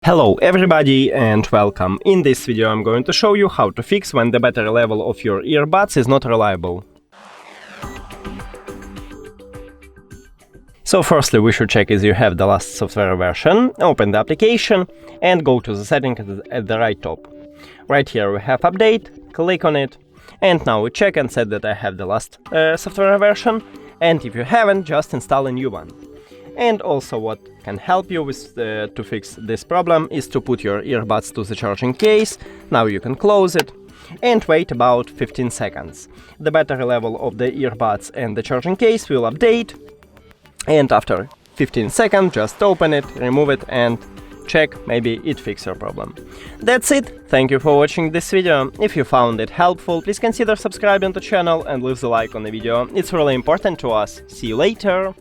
Hello everybody and welcome. In this video I'm going to show you how to fix when the battery level of your earbuds is not reliable. So firstly we should check if you have the last software version, open the application and go to the setting at the right top. Right here we have update, click on it, and now we check and set that I have the last software version, and if you haven't, just install a new one. And also what can help you with to fix this problem is to put your earbuds to the charging case. Now you can close it and wait about 15 seconds. The battery level of the earbuds and the charging case will update, and after 15 seconds just open it, remove it and check, maybe it fixed your problem. That's it, thank you for watching this video. If you found it helpful, please consider subscribing to the channel and leave the like on the video, it's really important to us. See you later!